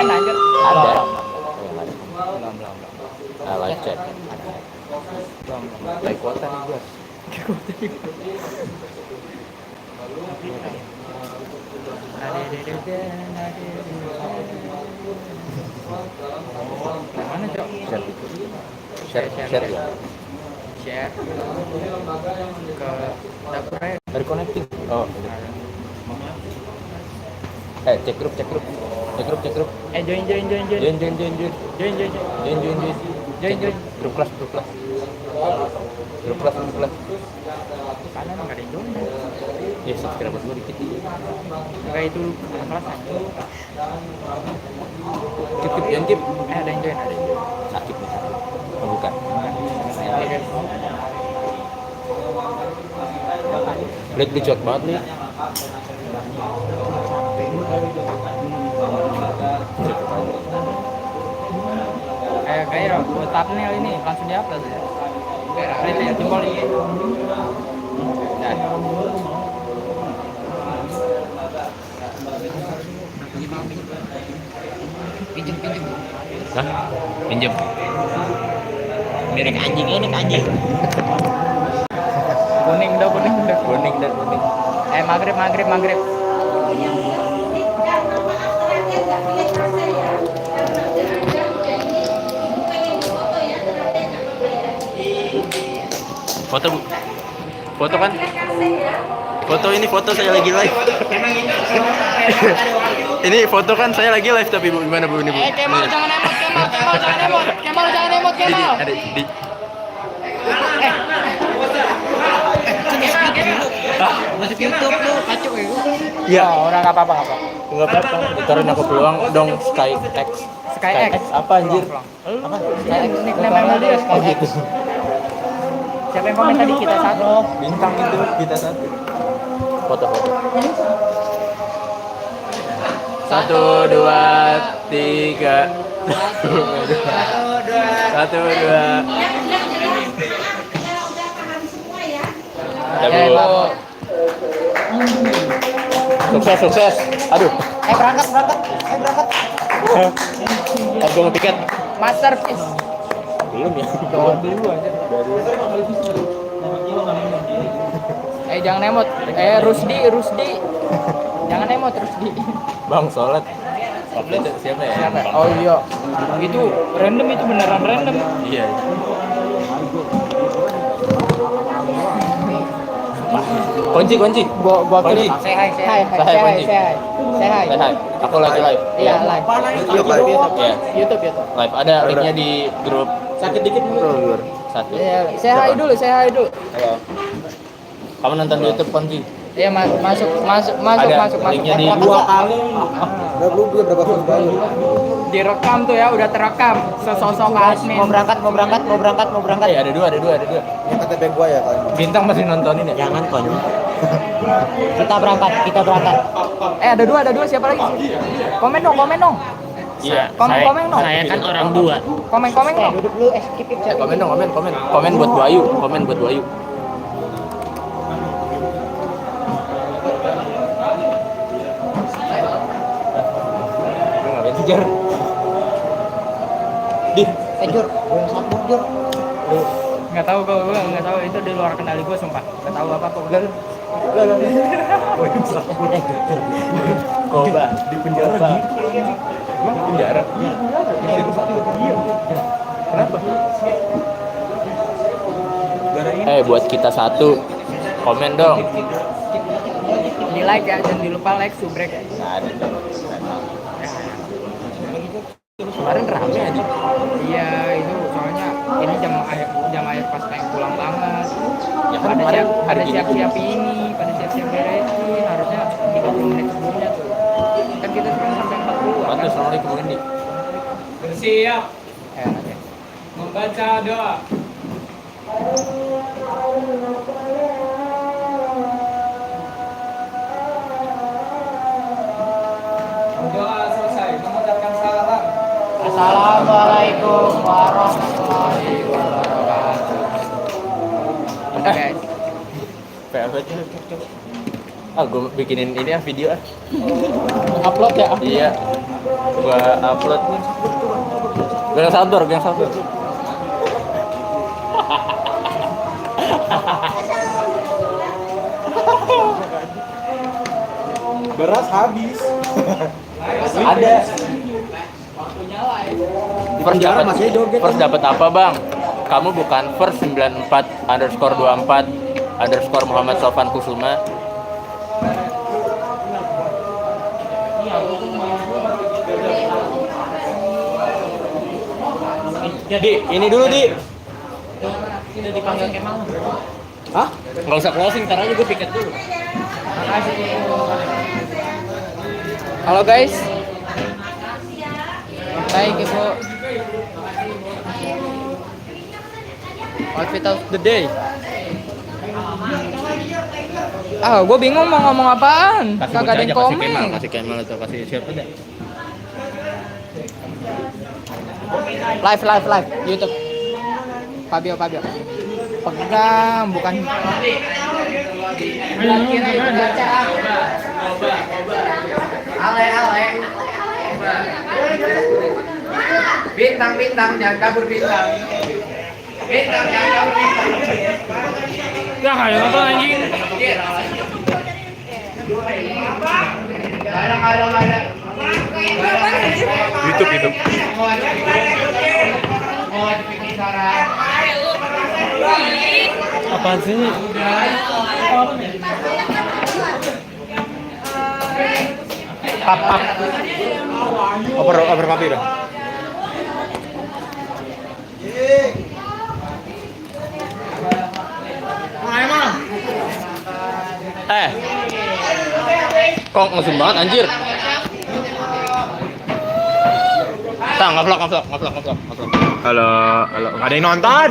join anjir. Ada. Belum. Live chat. Belum. Live kuota nih gua. Mana, Cok? Share ya. Share ke dapur aja. Reconnecting. Oh. Cek grup. Cek grup. Join. Join. Grup kelas. Grup kelas. Kanan enggak ada yang join. Ya, subscriber gua dikit. Enggak itu kelas aja. Keep. Ada yang join. Sakit nih. Oh, bukan. Lihat lucu banget nih. Kayak buat thumbnail ini langsung di-upload ya. Klik ya jempol ini. Pinjem. Hah? Pinjem. Mirip anjing. Kuning dah. Kuning. Maghrib. Foto Bu. Foto kan? Foto saya lagi live. Ini foto kan saya lagi live tapi Bu gimana Bu ini Bu? Kemal jangan emot. Ada di Masuk YouTube lu, kacau ya. Iya, orang enggak apa-apa. enggak apa-apa. Ditaruhin aku peluang dong SkyX. SkyX Apa anjir? Apa? SkyX nickname dia SkyX. Siapa yang komen tadi kita satu? Bintang itu kita satu. Foto. 1 2 3 1 2 Sukses. Aduh. Berangkat. Aku mau tiket. Masterpiece. Belum ya. Dulu aja. Jangan emot. Rusdi. Jangan emot Rusdi. Bang sholat. Siapa ya? Oh iya. Itu random, itu beneran random. Iya. Kunci. Gua kirim. Say hi. Aku lagi live. Iya, live. YouTube. Live ada linknya di grup. Sakit dikit mulu. Satu. Iya, say hi dulu. Halo. Kamu nonton di YouTube Kunci? Iya, masuk. Linknya di 2 kali. Udah berapa kali? Direkam tuh ya, udah terekam. Sosok admin. Mau berangkat. Iya, ada dua. Ini KTP gua ya kalian. Bintang masih nontonin ya? Jangan konyol. Kita berangkat. Ada dua, siapa lagi? Komen dong. Iya. Komen dong. Saya kan orang dua. Komen dong. Duduk dulu, skip. Komen dong. Komen buat Bu Ayu. Lu ngapain sih, Jar? Jur, gue yang sabuk Jur. Nggak tahu itu di luar kendali gue, sumpah. Nggak tahu apa kok. Koba di penjara. Emang di penjara? Kenapa? Buat kita satu, komen dong. Di like ya, jangan lupa like, subrek ya. Nggak ada. Kemarin rame aja. Iya, itu soalnya ini jam akhir pas pengen pulang banget. Ya kan Pada siap-siap beresin, harusnya 30 menit sebelumnya tuh. Kan kita sekarang sampai 40. Assalamualaikum Windy. Bersiap Nanti. membaca doa. Doa selesai, mengucapkan salam. Assalamualaikum warahmatullahi wabarakatuh. Guys, PF gue bikinin ini video upload ya. Iya. Gua upload. Gang sabar. Beras habis. Ada. First dapat apa bang? Kamu bukan first 94_24_ Muhammad Sofan Kusuma. Di, ini dulu di. Udah dipanggil Kemal. Hah? Nggak usah closing, ntar aja gue piket dulu. Halo guys. Baik ibu. Outfit of the day. Gue bingung mau ngomong apaan. Kagak ada yang komen. Kasih Kemal atau kasih siapa deh? Live YouTube. Fabio. Pegang bukan. Ale. Bintang jangan kabur bintang. Ya kayak nonton anjing. Ada. YouTube. Apaan sih? Pap. Over papi dong. Kok ngesum banget anjir. Ngevlog. Halo, nggak ada yang nonton.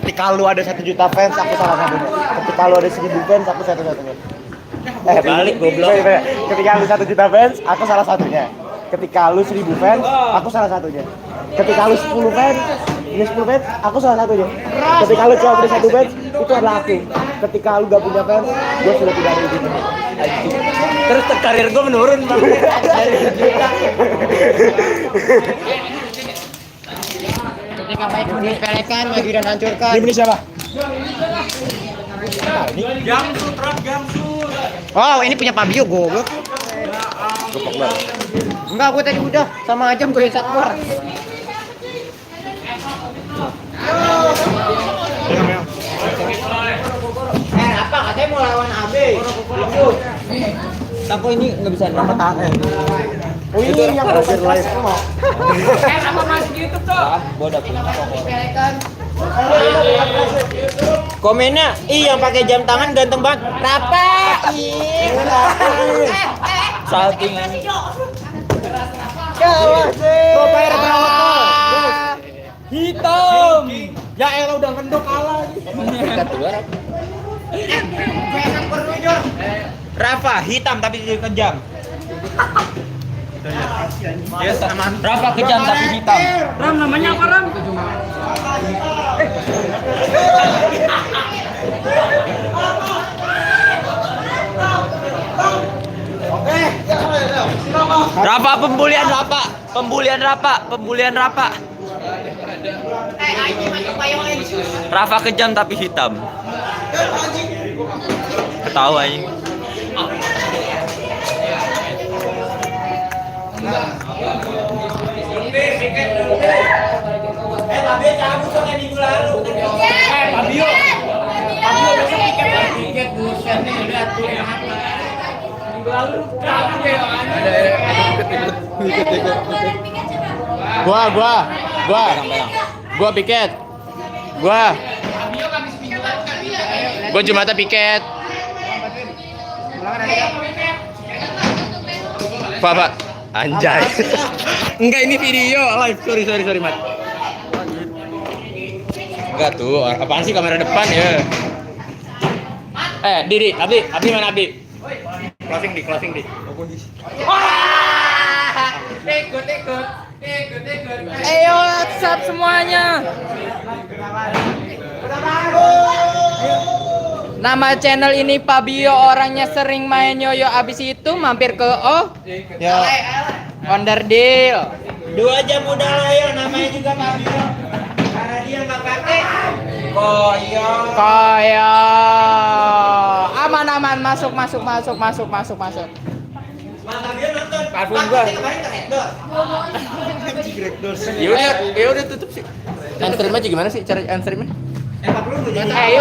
Ketika lu ada 1 juta fans, aku salah satunya. Ketika lu ada 1000 fans, aku satu-satunya. Balik, goblok. Ketika lu 1 juta fans, aku salah satunya. Ketika lu 1000 fans, aku salah satunya. Ketika lu 10 fans, aku salah satunya. Ketika lu cuma punya 1 fans, itu adalah aku. Ketika lu gak punya fans, gue sudah tidak ada di sini. Terus karir gue menurun bang. Ketika baik disepelekan, maju dan hancurkan. Ini siapa? Wow, ini punya Fabio goblok. Enggak, gue tadi udah sama aja gue satpor. Apa katanya mau lawan AB? Tapi ini nggak bisa dapat tangan. Oh ini yang terakhir live. Apa masih di YouTube tuh? Komennya, yang pakai jam tangan ganteng banget. Rapa? Salting. Profile berapa? Hitam. Ya elah udah ngendok kalah. Rafa hitam tapi kejam. Yes, aman. Rafa kejam tapi hitam. Ram namanya apa Ram? Rafa pembulian Rafa. Rafa kejam tapi hitam. Ketawa ini. Fabio besok tiket buset nih udah tuh yang minggu lalu kapan ya? Gua piket. Gua Jumatan piket. Pak. Anjay. Enggak, ini video live. Sorry, Mat. Enggak tuh, apaan sih kamera depan ya? Diri, Abdi mana Abdi? Closing di. Ikut. Ayo WhatsApp semuanya. Nama channel ini Fabio, orangnya sering main yoyo, abis itu mampir ke Ya. Onderdil. 2 jam udah layo, namanya juga Fabio. Karena dia nggak pakai koyo. Kaya aman masuk. Bang Fabio nonton. Parfum gua. Ya udah tutup sih. Unstream aja gimana sih cara unstreamnya? Emang perlu gue jadi. Ayo.